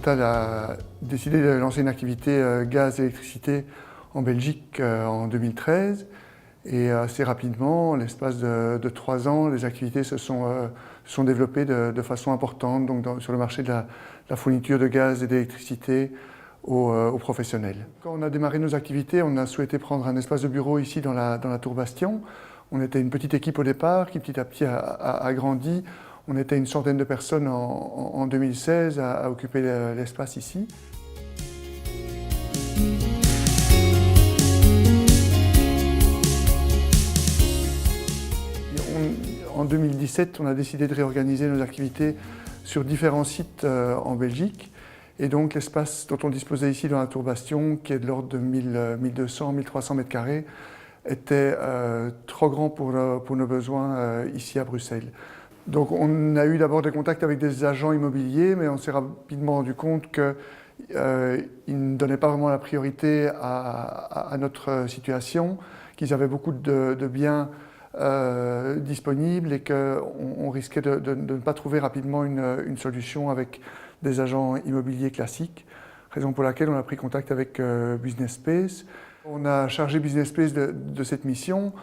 Total a décidé de lancer une activité gaz et électricité en Belgique en 2013. Et assez rapidement, en l'espace de 3 ans, les activités se sont développées de façon importante donc sur le marché de la fourniture de gaz et d'électricité aux professionnels. Quand on a démarré nos activités, on a souhaité prendre un espace de bureau ici dans la Tour Bastion. On était une petite équipe au départ qui petit à petit a grandi. On était une centaine de personnes en 2016 à occuper l'espace ici. En 2017, on a décidé de réorganiser nos activités sur différents sites en Belgique. Et donc l'espace dont on disposait ici dans la Tour Bastion, qui est de l'ordre de 1200-1300 mètres carrés, était trop grand pour nos besoins ici à Bruxelles. Donc on a eu d'abord des contacts avec des agents immobiliers, mais on s'est rapidement rendu compte qu'ils ne donnaient pas vraiment la priorité à notre situation, qu'ils avaient beaucoup de biens disponibles et qu'on risquait de ne pas trouver rapidement une solution avec des agents immobiliers classiques. Raison pour laquelle on a pris contact avec Business Space. On a chargé Business Space de cette mission.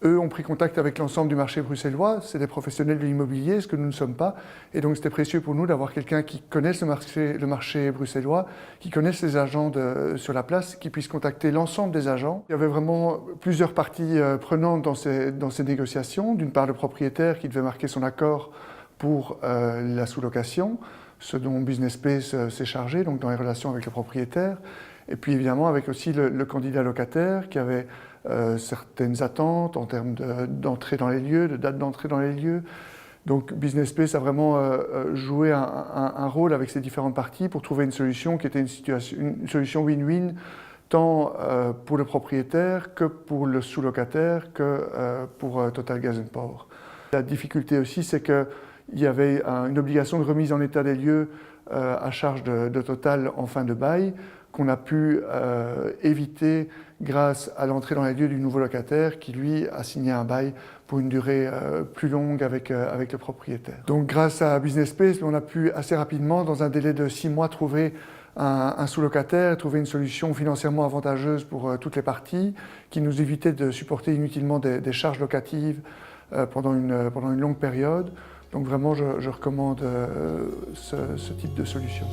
Eux ont pris contact avec l'ensemble du marché bruxellois, c'est des professionnels de l'immobilier, ce que nous ne sommes pas. Et donc c'était précieux pour nous d'avoir quelqu'un qui connaisse le marché bruxellois, qui connaisse les agents sur la place, qui puisse contacter l'ensemble des agents. Il y avait vraiment plusieurs parties prenantes dans ces négociations. D'une part le propriétaire qui devait marquer son accord pour la sous-location, ce dont Business Space s'est chargé, donc dans les relations avec le propriétaire. Et puis évidemment avec aussi le candidat locataire qui avait certaines attentes en termes d'entrée dans les lieux, de date d'entrée dans les lieux. Donc Business Space a vraiment joué un rôle avec ces différentes parties pour trouver une solution qui était une solution win-win, tant pour le propriétaire que pour le sous-locataire que pour Total Gas & Power. La difficulté aussi, c'est qu'il y avait une obligation de remise en état des lieux à charge de Total en fin de bail, qu'on a pu éviter grâce à l'entrée dans les lieux du nouveau locataire qui, lui, a signé un bail pour une durée plus longue avec le propriétaire. Donc grâce à Business Space, on a pu assez rapidement, dans un délai de 6 mois, trouver un sous-locataire, trouver une solution financièrement avantageuse pour toutes les parties, qui nous évitait de supporter inutilement des charges locatives pendant une longue période. Donc vraiment, je recommande ce type de solution.